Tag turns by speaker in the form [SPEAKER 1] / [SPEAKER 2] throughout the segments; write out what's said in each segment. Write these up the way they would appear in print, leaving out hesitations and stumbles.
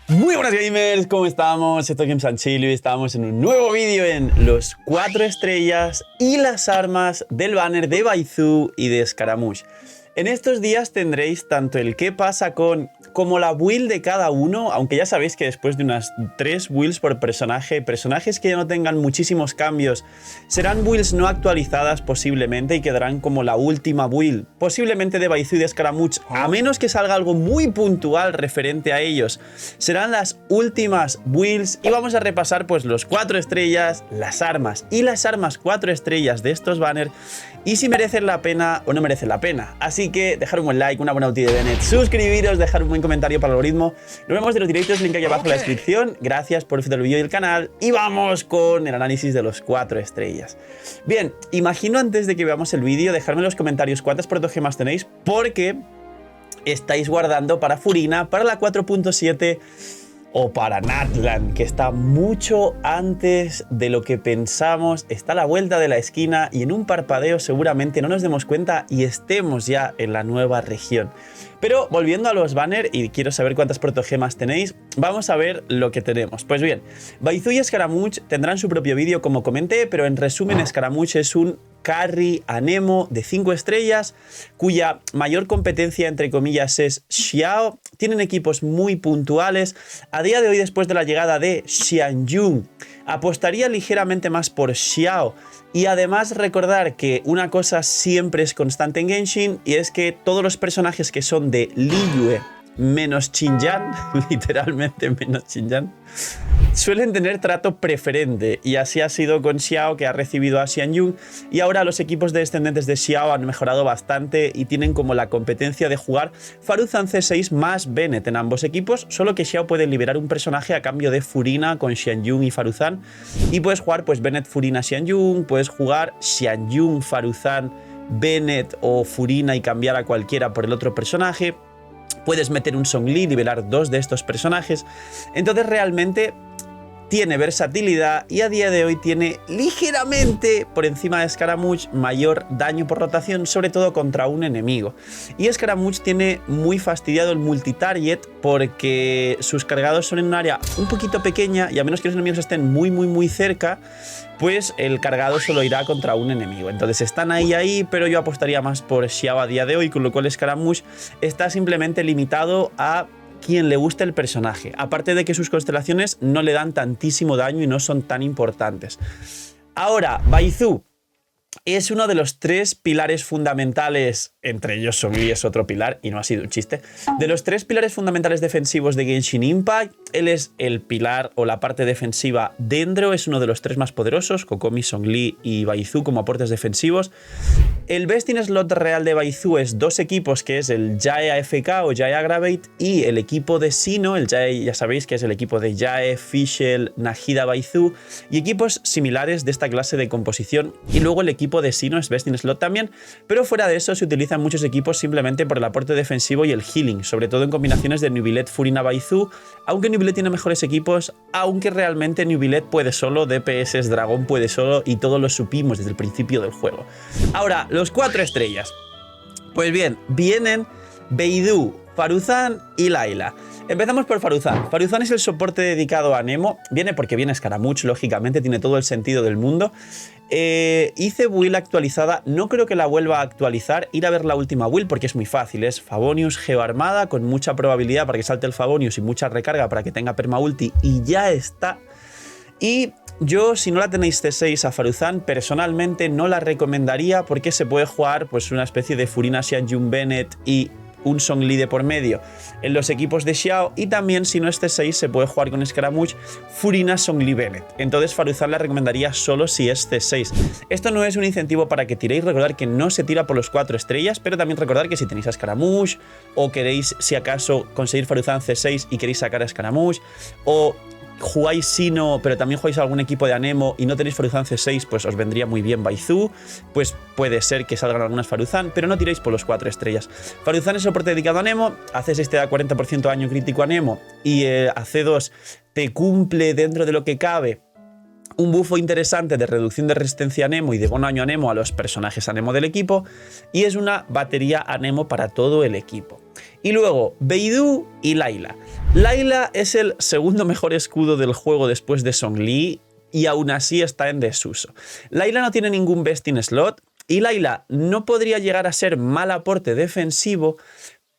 [SPEAKER 1] Muy buenas gamers, ¿cómo estamos? Esto es Games and Chill y estamos en un nuevo vídeo en los 4 estrellas y las armas del banner de Baizu y de Scaramouche. En estos días tendréis tanto el qué pasa con como la build de cada uno, aunque ya sabéis que después de unas 3 builds por personaje, personajes que ya no tengan muchísimos cambios, serán builds no actualizadas posiblemente y quedarán como la última build, posiblemente de Baizu y de Scaramouche, a menos que salga algo muy puntual referente a ellos. Serán las últimas builds y vamos a repasar pues los 4 estrellas, las armas y las armas 4 estrellas de estos banners y si merecen la pena o no merecen la pena. Así que dejar un buen like, una buena ulti de Bennett, suscribiros, dejar un buen comentario para el algoritmo. Nos vemos de los directos, link aquí abajo en la descripción. Gracias por ver el vídeo y el canal y vamos con el análisis de los 4 estrellas. Bien, imagino antes de que veamos el vídeo, dejadme en los comentarios cuántas protogemas tenéis porque estáis guardando para Furina, para la 4.7 o para Natlan, que está mucho antes de lo que pensamos, está a la vuelta de la esquina y en un parpadeo seguramente no nos demos cuenta y estemos ya en la nueva región. Pero volviendo a los banners, y quiero saber cuántas protogemas tenéis, vamos a ver lo que tenemos. Pues bien, Baizu y Scaramouche tendrán su propio vídeo como comenté, pero en resumen Scaramouche es un carry Anemo de 5 estrellas, cuya mayor competencia entre comillas es Xiao. Tienen equipos muy puntuales. A día de hoy, después de la llegada de Xianyun, apostaría ligeramente más por Xiao. Y además recordar que una cosa siempre es constante en Genshin y es que todos los personajes que son de Liyue menos Xinjiang, literalmente menos Xinjiang, suelen tener trato preferente y así ha sido con Xiao, que ha recibido a Xianyun, y ahora los equipos de descendentes de Xiao han mejorado bastante y tienen como la competencia de jugar Faruzan C6 más Bennett en ambos equipos, solo que Xiao puede liberar un personaje a cambio de Furina con Xianyun y Faruzan y puedes jugar pues Bennett, Furina, Xianyun, puedes jugar Xianyun, Faruzan, Bennett o Furina y cambiar a cualquiera por el otro personaje. Puedes meter un Zhongli y liberar 2 de estos personajes. Entonces realmente tiene versatilidad y a día de hoy tiene ligeramente por encima de Scaramouche mayor daño por rotación, sobre todo contra un enemigo. Y Scaramouche tiene muy fastidiado el multitarget porque sus cargados son en un área un poquito pequeña y a menos que los enemigos estén muy cerca, pues el cargado solo irá contra un enemigo. Entonces están ahí, pero yo apostaría más por Xiao a día de hoy, con lo cual Scaramouche está simplemente limitado a quien le guste el personaje, aparte de que sus constelaciones no le dan tantísimo daño y no son tan importantes. Ahora, Baizu es uno de los 3 pilares fundamentales, entre ellos Zhongli es otro pilar, y no ha sido un chiste, de los 3 pilares fundamentales defensivos de Genshin Impact. Él es el pilar o la parte defensiva. Dendro es uno de los 3 más poderosos, Kokomi, Zhongli y Baizu como aportes defensivos. El best in slot real de Baizu es 2 equipos, que es el Jae AFK o Jae Aggravate y el equipo de Sino, el Jae ya sabéis que es el equipo de Jae, Fischl, Nahida, Baizu, y equipos similares de esta clase de composición. Y luego el equipo de Sino es best in slot también, pero fuera de eso se utilizan muchos equipos simplemente por el aporte defensivo y el healing, sobre todo en combinaciones de Neuvillette, Furina, Baizu, aunque Neuvillette tiene mejores equipos, aunque realmente Neuvillette puede solo, DPS Dragón puede solo y todos lo supimos desde el principio del juego. Ahora, los 4 estrellas. Pues bien, vienen Beidou, Faruzan y Layla. Empezamos por Faruzan. Faruzan es el soporte dedicado a Nemo. Viene porque viene Scaramouche, lógicamente, tiene todo el sentido del mundo. Hice build actualizada, no creo que la vuelva a actualizar. Ir a ver la última build porque es muy fácil. Es Favonius Geoarmada con mucha probabilidad para que salte el Favonius y mucha recarga para que tenga perma ulti y ya está. Y yo, si no la tenéis C6 a Faruzan, personalmente no la recomendaría porque se puede jugar pues una especie de Furina, Xianyun, Bennett y un Zhongli de por medio en los equipos de Xiao, y también si no es C6 se puede jugar con Scaramouche, Furina, Zhongli, Bennett. Entonces Faruzan la recomendaría solo si es C6. Esto no es un incentivo para que tiréis, recordar que no se tira por los 4 estrellas, pero también recordar que si tenéis a Scaramouche o queréis si acaso conseguir Faruzan C6 y queréis sacar a Scaramouche, o jugáis Sino, pero también jugáis a algún equipo de Anemo y no tenéis Faruzan C6, pues os vendría muy bien Baizu, pues puede ser que salgan algunas Faruzan, pero no tiréis por los 4 estrellas. Faruzan es soporte dedicado a Anemo, hace 6 te da 40% daño crítico a Anemo y a C2 te cumple dentro de lo que cabe un bufo interesante de reducción de resistencia anemo y de bono daño anemo a los personajes anemo del equipo, y es una batería anemo para todo el equipo. Y luego, Beidou y Layla. Layla es el segundo mejor escudo del juego después de Zhongli, y aún así está en desuso. Layla no tiene ningún best in slot, y Layla no podría llegar a ser mal aporte defensivo,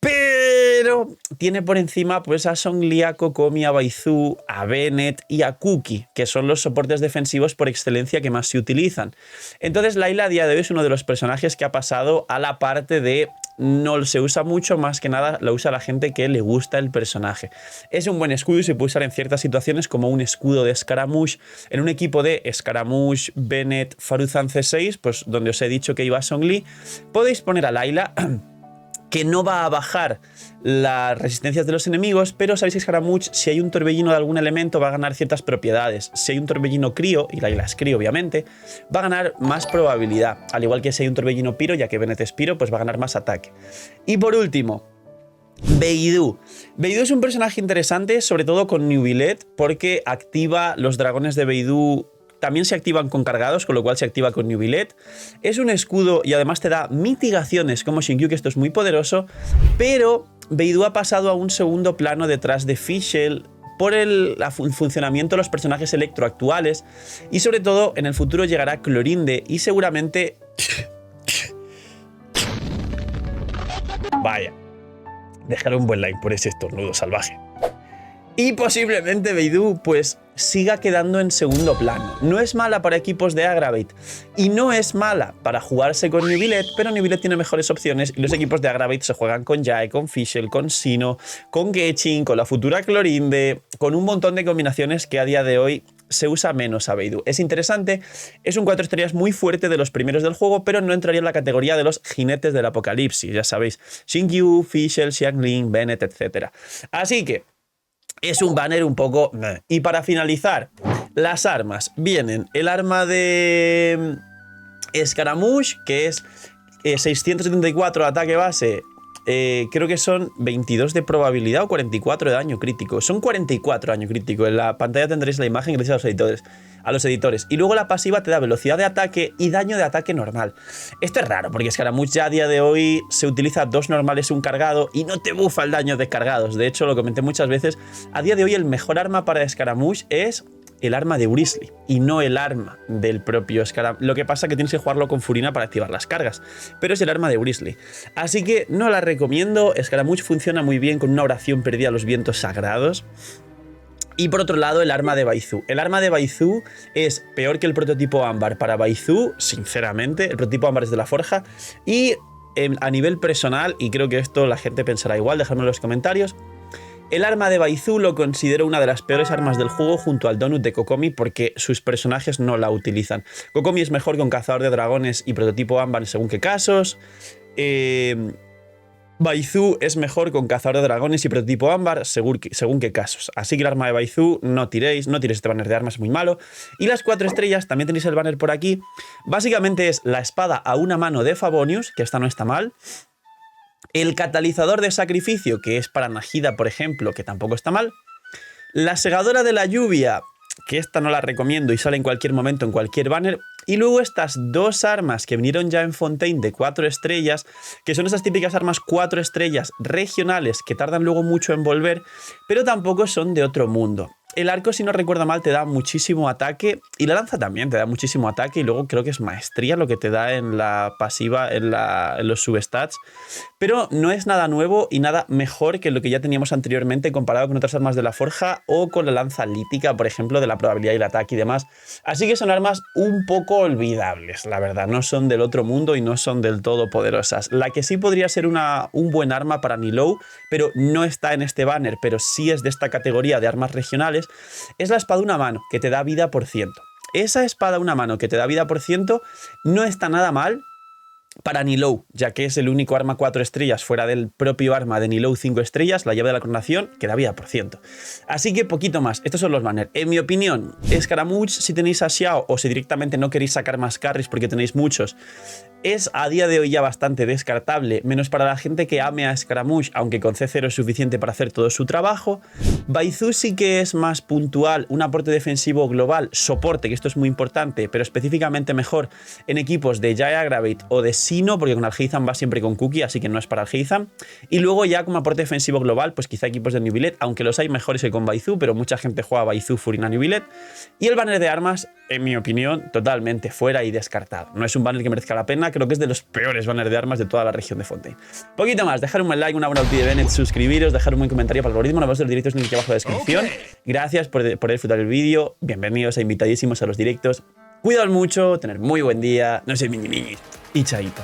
[SPEAKER 1] pero tiene por encima pues a Zhongli, a Kokomi, a Baizu, a Bennett y a Cookie, que son los soportes defensivos por excelencia que más se utilizan. Entonces Layla a día de hoy es uno de los personajes que ha pasado a la parte de no se usa mucho, más que nada lo usa la gente que le gusta el personaje. Es un buen escudo y se puede usar en ciertas situaciones como un escudo de Scaramouche. En un equipo de Scaramouche, Bennett, Faruzan C6, pues donde os he dicho que iba Zhongli, podéis poner a Layla que no va a bajar las resistencias de los enemigos, pero sabéis que Scaramouche, si hay un torbellino de algún elemento, va a ganar ciertas propiedades. Si hay un torbellino crío, y Layla es crío obviamente, va a ganar más probabilidad. Al igual que si hay un torbellino piro, ya que Bennett es piro, pues va a ganar más ataque. Y por último, Beidou. Beidou es un personaje interesante, sobre todo con Neuvillette, porque activa los dragones de Beidou. También se activan con cargados, con lo cual se activa con Neuvillette. Es un escudo y además te da mitigaciones como Xingqiu, que esto es muy poderoso, pero Beidou ha pasado a un segundo plano detrás de Fischl por el funcionamiento de los personajes electro actuales, y sobre todo en el futuro llegará Clorinde y seguramente... Vaya, dejar un buen like por ese estornudo salvaje. Y posiblemente Beidou pues siga quedando en segundo plano. No es mala para equipos de Aggravate y no es mala para jugarse con Neuvillette, pero Neuvillette tiene mejores opciones y los equipos de Aggravate se juegan con Jae, con Fischl, con Sinnoh, con Keqing, con la futura Clorinde, con un montón de combinaciones que a día de hoy se usa menos a Beidou. Es interesante, es un 4 estrellas muy fuerte de los primeros del juego, pero no entraría en la categoría de los jinetes del apocalipsis, ya sabéis, Xingqiu, Fischl, Xiangling, Bennett, etc. Así que es un banner un poco... Y para finalizar, las armas. Vienen el arma de Scaramouche, que es 674 de ataque base. Creo que son 22 de probabilidad o 44 de daño crítico. Son 44 de daño crítico. En la pantalla tendréis la imagen gracias a los editores. Y luego la pasiva te da velocidad de ataque y daño de ataque normal. Esto es raro porque Scaramouche ya a día de hoy se utiliza 2 normales y un cargado y no te bufa el daño de cargados. De hecho, lo comenté muchas veces, a día de hoy el mejor arma para Scaramouche es el arma de Wrisley y no el arma del propio Scaramouche. Lo que pasa es que tienes que jugarlo con Furina para activar las cargas, pero es el arma de Wrisley. Así que no la recomiendo. Scaramouche funciona muy bien con una oración perdida a los vientos sagrados. Y por otro lado, el arma de Baizu. El arma de Baizu es peor que el prototipo ámbar para Baizu, sinceramente. El prototipo ámbar es de la forja. Y a nivel personal, y creo que esto la gente pensará igual, dejadme en los comentarios, el arma de Baizu lo considero una de las peores armas del juego junto al Donut de Kokomi porque sus personajes no la utilizan. Kokomi es mejor con cazador de dragones y prototipo ámbar según qué casos. Baizu es mejor con cazador de dragones y prototipo ámbar según qué casos. Así que el arma de Baizu no tiréis este banner de armas, es muy malo. Y las 4 estrellas, también tenéis el banner por aquí. Básicamente es la espada a una mano de Favonius, que esta no está mal. El catalizador de sacrificio, que es para Nahida, por ejemplo, que tampoco está mal. La segadora de la lluvia, que esta no la recomiendo y sale en cualquier momento en cualquier banner. Y luego estas 2 armas que vinieron ya en Fontaine de 4 estrellas, que son esas típicas armas 4 estrellas regionales que tardan luego mucho en volver, pero tampoco son de otro mundo. El arco, si no recuerdo mal, te da muchísimo ataque y la lanza también te da muchísimo ataque y luego creo que es maestría lo que te da en la pasiva, en los substats, pero no es nada nuevo y nada mejor que lo que ya teníamos anteriormente comparado con otras armas de la forja o con la lanza lítica, por ejemplo, de la probabilidad y el ataque y demás. Así que son armas un poco olvidables, la verdad, no son del otro mundo y no son del todo poderosas. La que sí podría ser un buen arma para Nilou, pero no está en este banner, pero sí es de esta categoría de armas regionales, es la espada una mano, que te da vida por ciento. Esa espada una mano que te da vida por ciento no está nada mal, para Nilou, ya que es el único arma 4 estrellas fuera del propio arma de Nilou 5 estrellas, la llave de la coronación, que da vida por ciento. Así que poquito más, estos son los banners. En mi opinión, Scaramouche, si tenéis a Xiao o si directamente no queréis sacar más carries porque tenéis muchos, es a día de hoy ya bastante descartable, menos para la gente que ame a Scaramouche, aunque con C0 es suficiente para hacer todo su trabajo. Baizu sí que es más puntual, un aporte defensivo global, soporte, que esto es muy importante, pero específicamente mejor en equipos de Jaya Gravate o de Sino, porque con Algeizan va siempre con Cookie, así que no es para Algeizan. Y luego ya como aporte defensivo global, pues quizá equipos de New Billet, aunque los hay mejores que con Baizu, pero mucha gente juega Baizu, Furina, New Billet. Y el banner de armas, en mi opinión, totalmente fuera y descartado. No es un banner que merezca la pena, creo que es de los peores banners de armas de toda la región de Fontaine. Poquito más, dejar un buen like, una buena ulti de Bennett, suscribiros, dejar un buen comentario para el algoritmo, nos vemos en los directos en el link abajo de la descripción. Gracias por disfrutar el vídeo, bienvenidos e invitadísimos a los directos. Cuidaos mucho, tener muy buen día, no sé, miñi, y chaito.